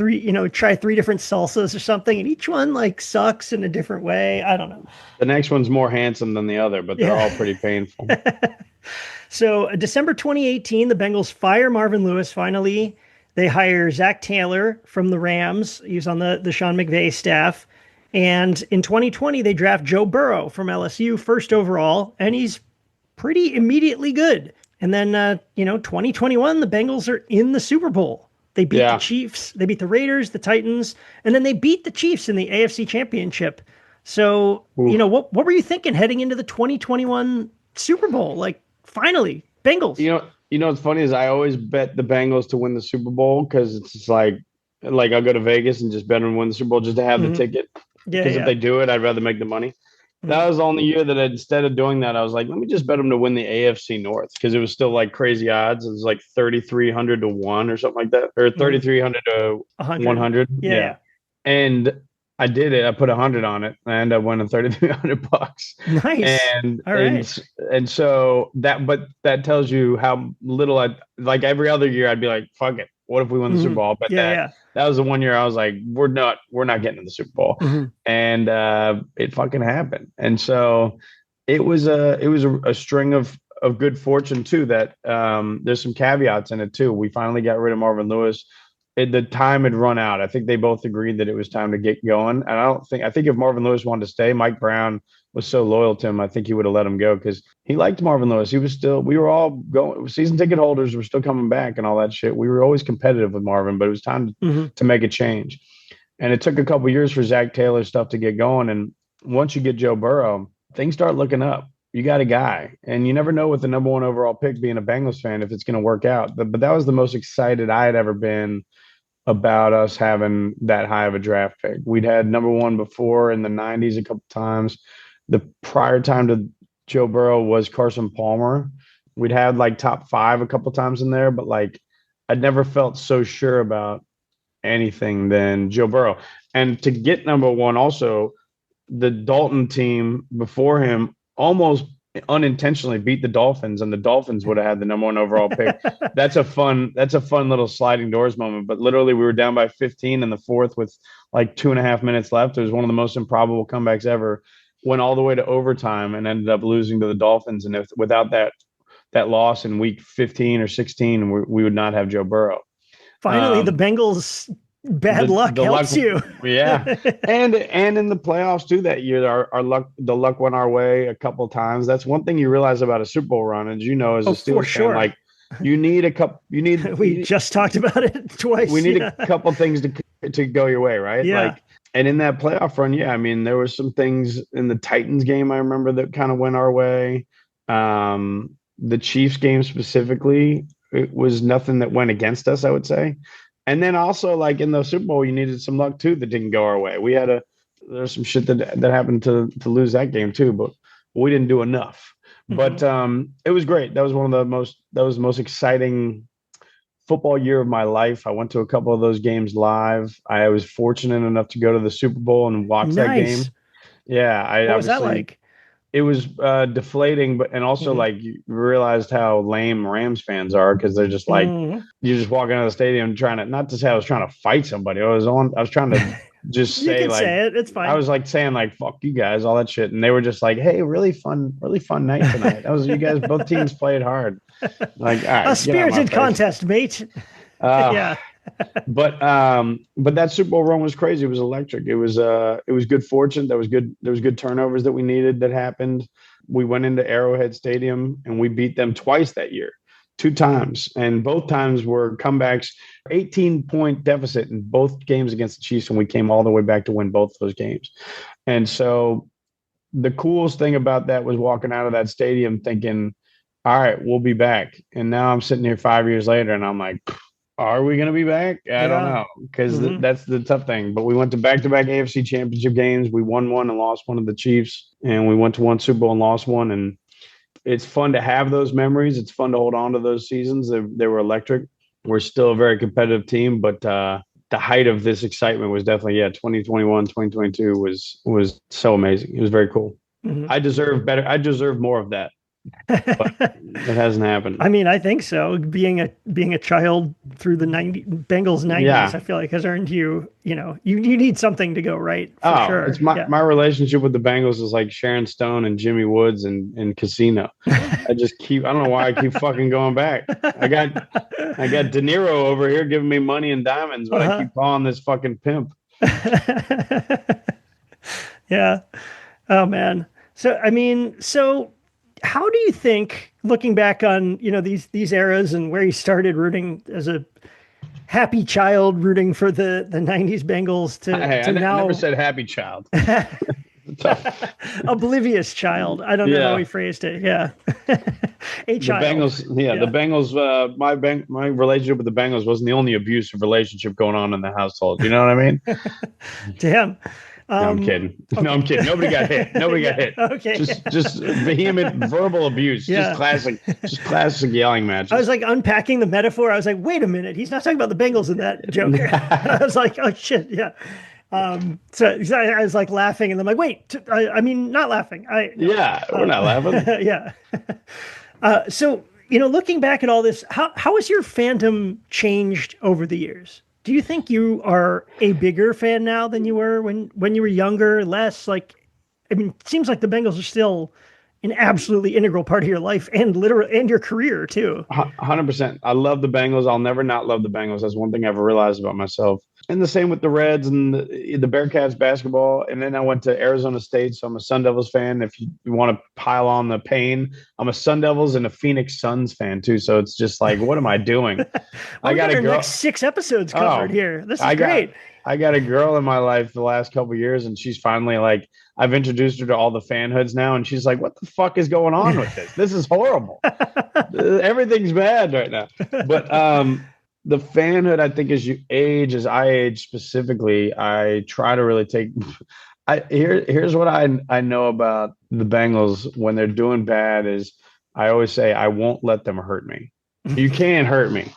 try three different salsas or something, and each one like sucks in a different way. I don't know. The next one's more handsome than the other, but they're all pretty painful. So December 2018, the Bengals fire Marvin Lewis finally. They hire Zach Taylor from the Rams. He's on the Sean McVay staff. And in 2020, they draft Joe Burrow from LSU first overall, and he's pretty immediately good. And then, 2021, the Bengals are in the Super Bowl. They beat the Chiefs, they beat the Raiders, the Titans, and then they beat the Chiefs in the AFC Championship. So, what were you thinking heading into the 2021 Super Bowl? Like, finally, Bengals. What's funny is I always bet the Bengals to win the Super Bowl because it's just like Like I'll go to Vegas and just bet them to win the Super Bowl just to have the ticket. Yeah, Because if they do it, I'd rather make the money. That was the only year that instead of doing that, I was like, let me just bet them to win the AFC North because it was still like crazy odds. It was like 3,300 to 1 or something like that, or 3,300 to 100. Yeah. And I did it. I put 100 on it. I ended up winning $3,300. Nice. And all right. and so that tells you how little I like every other year I'd be like, fuck it. What if we win the Super Bowl? But that was the one year I was like, we're not getting to the Super Bowl. And it fucking happened. And so it was a string of good fortune too, that there's some caveats in it too. We finally got rid of Marvin Lewis. The time had run out. I think they both agreed that it was time to get going. And I think if Marvin Lewis wanted to stay, Mike Brown was so loyal to him, I think he would have let him go because he liked Marvin Lewis. We were all going, season ticket holders were still coming back and all that shit. We were always competitive with Marvin, but it was time to make a change. And it took a couple of years for Zach Taylor's stuff to get going. And once you get Joe Burrow, things start looking up. You got a guy, and you never know with the number 1 overall pick, being a Bengals fan, if it's going to work out. But that was the most excited I had ever been about us having that high of a draft pick. We'd had number 1 before in the 90s a couple times. The prior time to Joe Burrow was Carson Palmer. We'd had like top 5 a couple times in there, but like I'd never felt so sure about anything than Joe Burrow. And to get number 1, also the Dalton team before him almost unintentionally beat the Dolphins, and the Dolphins would have had the number 1 overall pick. That's a fun little sliding doors moment. But literally we were down by 15 in the 4th with like 2.5 minutes left. It was one of the most improbable comebacks ever. Went all the way to overtime and ended up losing to the Dolphins. And without that loss in week 15 or 16, we would not have Joe Burrow. Finally, the Bengals bad luck helps you. Yeah. And in the playoffs too that year, the luck went our way a couple of times. That's one thing you realize about a Super Bowl run, as you know, as a Steelers fan, like you need a couple. We just talked about it twice. We need a couple things to go your way, right? Yeah. Like, and in that playoff run, I mean, there were some things in the Titans game I remember that kind of went our way. The Chiefs game specifically, it was nothing that went against us, I would say. And then also, like in the Super Bowl, you needed some luck too that didn't go our way. There's some shit that happened to lose that game too, but we didn't do enough. But it was great. That was the most exciting football year of my life. I went to a couple of those games live. I was fortunate enough to go to the Super Bowl and watch that game. Yeah, what was that like? It was deflating, and also like you realized how lame Rams fans are because they're just like you're just walking out of the stadium trying to, not to say I was trying to fight somebody. I was trying to just say like say it. It's fine. I was like saying like fuck you guys, all that shit, and they were just like, hey, really fun night tonight. That was, you guys, both teams played hard. Like, all right, a spirited contest, mate. Yeah. But that Super Bowl run was crazy. It was electric. It was good fortune. There was good turnovers that we needed that happened. We went into Arrowhead Stadium and we beat them twice that year, 2 times, and both times were comebacks. 18-point deficit in both games against the Chiefs, and we came all the way back to win both those games. And so the coolest thing about that was walking out of that stadium thinking, all right, we'll be back. And now I'm sitting here 5 years later and I'm like, are we going to be back? I don't know, because that's the tough thing. But we went to back-to-back AFC championship games. We won one and lost one to the Chiefs, and we went to one Super Bowl and lost one. And it's fun to have those memories. It's fun to hold on to those seasons. They were electric. We're still a very competitive team, but the height of this excitement was definitely, 2021, 2022 was so amazing. It was very cool. I deserve better. I deserve more of that. But it hasn't happened. I mean, I think so. Being a child through the Bengals 90s, I feel like has earned you. You need something to go right. For sure. It's my relationship with the Bengals is like Sharon Stone and Jimmy Woods and Casino. I don't know why I keep fucking going back. I got De Niro over here giving me money and diamonds, but I keep calling this fucking pimp. Yeah. Oh man. So how do you think, looking back on, these eras and where you started rooting as a happy child, rooting for the 90s Bengals to now? I never said happy child. Tough. Oblivious child. I don't know how he phrased it. Yeah. A child. The Bengals, the Bengals, my relationship with the Bengals wasn't the only abusive relationship going on in the household. You know what I mean? Damn. No, I'm kidding. Okay. No, I'm kidding. Nobody got hit. Nobody got hit. Okay. Just vehement verbal abuse. Just classic yelling matches. I was like unpacking the metaphor. I was like, wait a minute. He's not talking about the Bengals in that joke. I was like, oh shit. Yeah. So I was like laughing and I'm like, wait, I mean, not laughing. We're not laughing. Yeah. So, looking back at all this, how has your fandom changed over the years? Do you think you are a bigger fan now than you were when you were younger, less? Like, I mean, it seems like the Bengals are still an absolutely integral part of your life and your career too. 100%. I love the Bengals. I'll never not love the Bengals. That's one thing I've realized about myself. And the same with the Reds and the Bearcats basketball. And then I went to Arizona State, so I'm a Sun Devils fan. If you want to pile on the pain, I'm a Sun Devils and a Phoenix Suns fan too. So it's just like, what am I doing? I got our next 6 episodes covered here. This is great. I got a girl in my life the last couple of years, and she's finally like, I've introduced her to all the fan hoods now, and she's like, what the fuck is going on with this? This is horrible. Everything's bad right now. But the fanhood, I think, as I age specifically, I try to really take. Here's what I know about the Bengals when they're doing bad is I always say I won't let them hurt me. You can't hurt me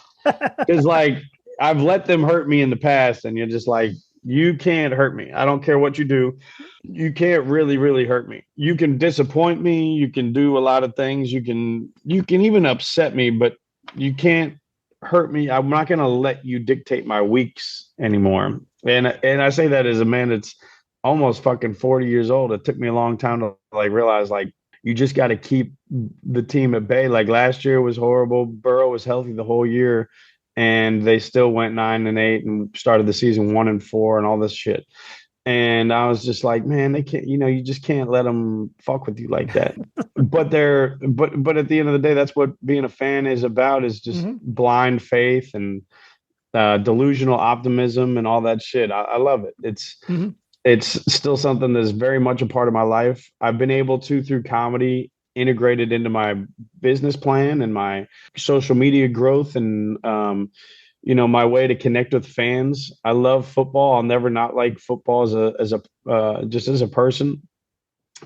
because like I've let them hurt me in the past, and you're just like, you can't hurt me. I don't care what you do. You can't really, really hurt me. You can disappoint me. You can do a lot of things. You can even upset me, but you can't hurt me. I'm not going to let you dictate my weeks anymore. And I say that as a man that's almost fucking 40 years old. It took me a long time to like realize like you just got to keep the team at bay. Like last year was horrible. Burrow was healthy the whole year, and they still went 9-8 and started the season 1-4 and all this shit. And I was just like, man, they can't, you just can't let them fuck with you like that. but at the end of the day, that's what being a fan is about, is just blind faith and delusional optimism and all that shit. I love it. It's still something that's very much a part of my life. I've been able to, through comedy, integrate it into my business plan and my social media growth and, my way to connect with fans. I love football. I'll never not like football as a person,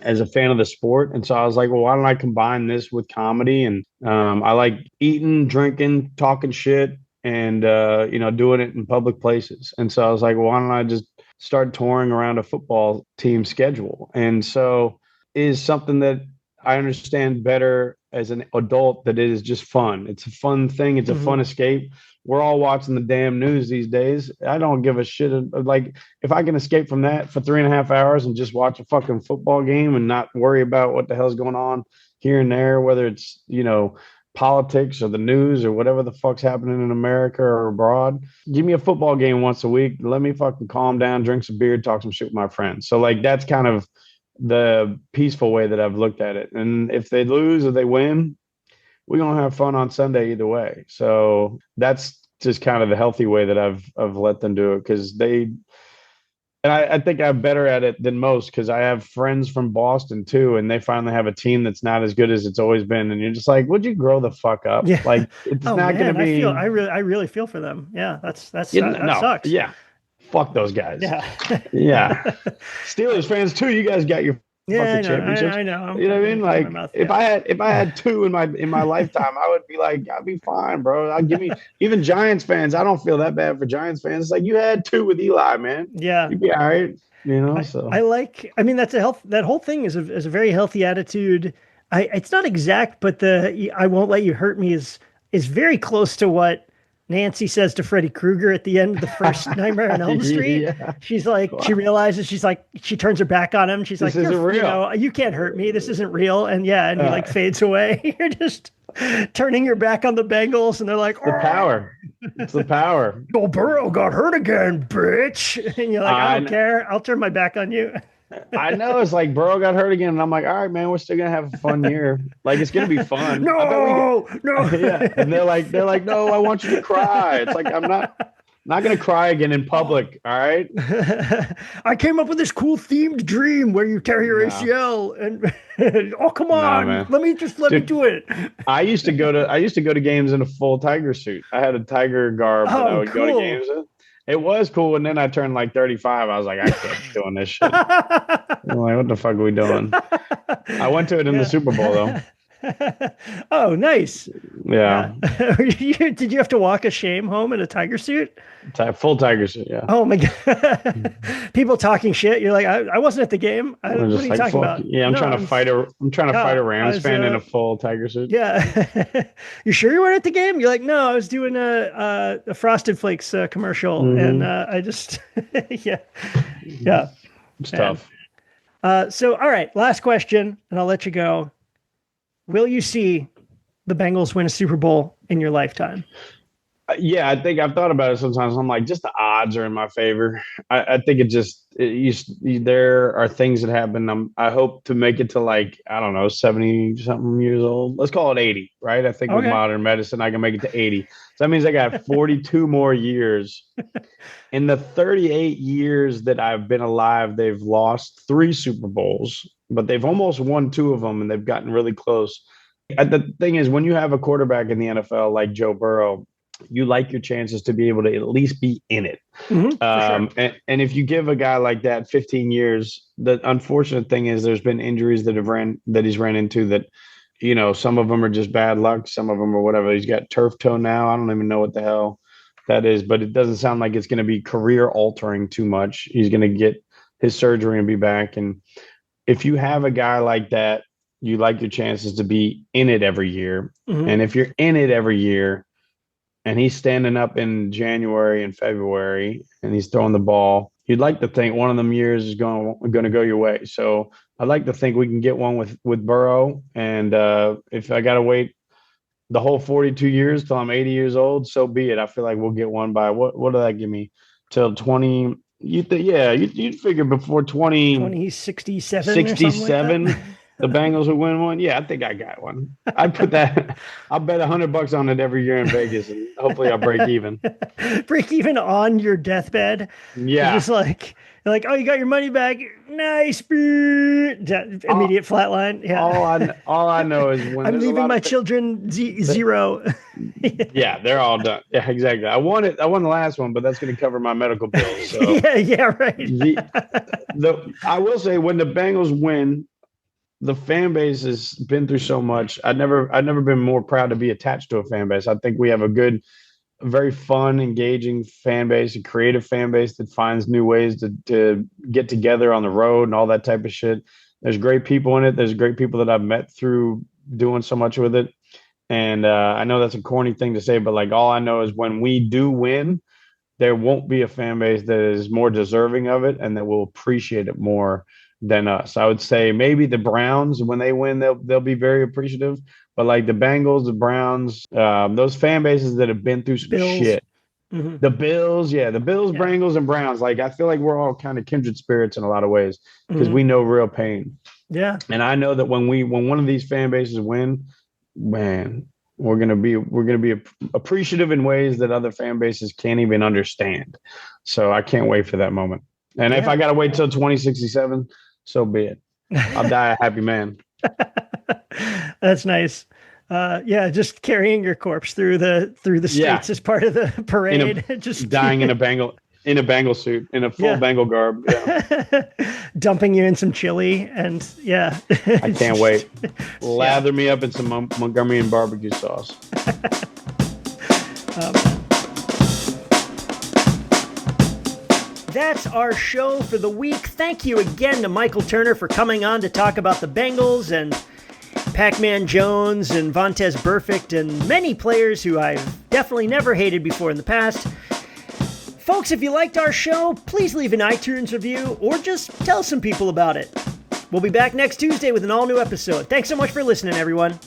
as a fan of the sport. And so I was like, well, why don't I combine this with comedy? And I like eating, drinking, talking shit, and doing it in public places. And so I was like, well, why don't I just start touring around a football team schedule? And so it is something that I understand better as an adult, that it is just fun. It's a fun thing. It's a fun escape. We're all watching the damn news these days. I don't give a shit. Like, if I can escape from that for 3.5 hours and just watch a fucking football game and not worry about what the hell's going on here and there, whether it's, politics or the news or whatever the fuck's happening in America or abroad, give me a football game once a week. Let me fucking calm down, drink some beer, talk some shit with my friends. So like, that's kind of the peaceful way that I've looked at it. And if they lose or they win, we're going to have fun on Sunday either way. So that's just kind of the healthy way that I've let them do it, because I think I'm better at it than most, because I have friends from Boston too, and they finally have a team that's not as good as it's always been. And you're just like, would you grow the fuck up? Yeah. Like, it's not going to be. I really feel for them. Yeah, that sucks. Yeah, fuck those guys. Yeah, yeah. Steelers fans too. You guys got your fucking championships. I know. You know what I mean? Like, if I had 2 in my lifetime, I would be like, I'd be fine, bro. I'll give me even Giants fans. I don't feel that bad for Giants fans. It's like, you had 2 with Eli, man. Yeah, you'd be all right. So that whole thing is a very healthy attitude. It's not exact, but I won't let you hurt me is very close to what Nancy says to Freddy Krueger at the end of the first Nightmare on Elm Street. Yeah. She's like, she realizes, she turns her back on him. She's like, this isn't real. You can't hurt me. This isn't real. And he like fades away. You're just turning your back on the Bengals, and they're like, the power. It's the power. Oh, Burrow got hurt again, bitch. And you're like, I don't care. I'll turn my back on you. I know, it's like Burrow got hurt again, and I'm like, all right, man, we're still gonna have a fun year. Like, it's gonna be fun. No. Yeah. And they're like, no, I want you to cry. It's like, I'm not. Not going to cry again in public. All right. I came up with this cool themed dream where you tear your ACL and oh, come on. Let me do it. I used to go to games in a full tiger suit. I had a tiger garb that I would go to games in. It was cool. And then I turned like 35. I was like, I can't be doing this shit. I'm like, what the fuck are we doing? I went to it in the Super Bowl though. Oh, nice. Yeah. Did you have to walk a shame home in a tiger suit? Full tiger suit, yeah. Oh my God. People talking shit. You're like, I wasn't at the game. What are you talking about? Yeah, I'm trying to fight a Rams fan in a full tiger suit. Yeah. You sure you weren't at the game? You're like, no, I was doing a Frosted Flakes commercial. And I just, yeah. It's tough. So, all right, last question, and I'll let you go. Will you see the Bengals win a Super Bowl in your lifetime? Yeah, I think I've thought about it sometimes. I'm like, just the odds are in my favor. I think there are things that happen. I hope to make it to like, I don't know, 70 something years old. Let's call it 80, right? I think with modern medicine, I can make it to 80. So that means I got 42 more years. In the 38 years that I've been alive, they've lost 3 Super Bowls, but they've almost won 2 of them and they've gotten really close. The thing is, when you have a quarterback in the NFL like Joe Burrow, you like your chances to be able to at least be in it. Sure. And if you give a guy like that 15 years, the unfortunate thing is there's been injuries that he's ran into that, you know, some of them are just bad luck. Some of them are whatever. He's got turf toe now. I don't even know what the hell that is, but it doesn't sound like it's going to be career altering too much. He's going to get his surgery and be back. And if you have a guy like that, you like your chances to be in it every year. And if you're in it every year, and he's standing up in January and February, and he's throwing the ball, you'd like to think one of them years is going to go your way. So I'd like to think we can get one with Burrow. And if I got to wait the whole 42 years till I'm 80 years old, so be it. I feel like we'll get one by what did that give me? Till 20. You'd figure before 2067. 67. Like the Bengals would win one. Yeah, I think I got one. I'd put that. I'll bet $100 on it every year in Vegas, and hopefully I'll break even. Break even on your deathbed. Yeah, you're just like, oh, you got your money back. Nice. Immediate flatline. Yeah. All I know is when I'm leaving my children zero. Yeah, they're all done. Yeah, exactly. I won the last one, but that's going to cover my medical bills. So yeah, right. I will say when the Bengals win, the fan base has been through so much. I've never been more proud to be attached to a fan base. I think we have a good, very fun, engaging fan base, a creative fan base that finds new ways to get together on the road and all that type of shit. There's great people in it. There's great people that I've met through doing so much with it. And I know that's a corny thing to say, but like all I know is when we do win, there won't be a fan base that is more deserving of it and that will appreciate it more than us. I would say maybe the Browns, when they win, they'll be very appreciative. But like the Bengals, the Browns, those fan bases that have been through some shit. The Bills, Bengals, and Browns. Like I feel like we're all kind of kindred spirits in a lot of ways because we know real pain. Yeah. And I know that when one of these fan bases win, man, we're gonna be appreciative in ways that other fan bases can't even understand. So I can't wait for that moment. And if I gotta wait till 2067. So be it. I'll die a happy man. That's nice. Just carrying your corpse through the streets as part of the parade. Just dying in a Bengal suit, in a full Bengal garb. Yeah. Dumping you in some chili and I can't wait. Lather me up in some Montgomery and barbecue sauce. That's our show for the week. Thank you again to Michael Turner for coming on to talk about the Bengals and Pac-Man Jones and Vontaze Burfict and many players who I've definitely never hated before in the past. Folks, if you liked our show, please leave an iTunes review or just tell some people about it. We'll be back next Tuesday with an all-new episode. Thanks so much for listening, everyone.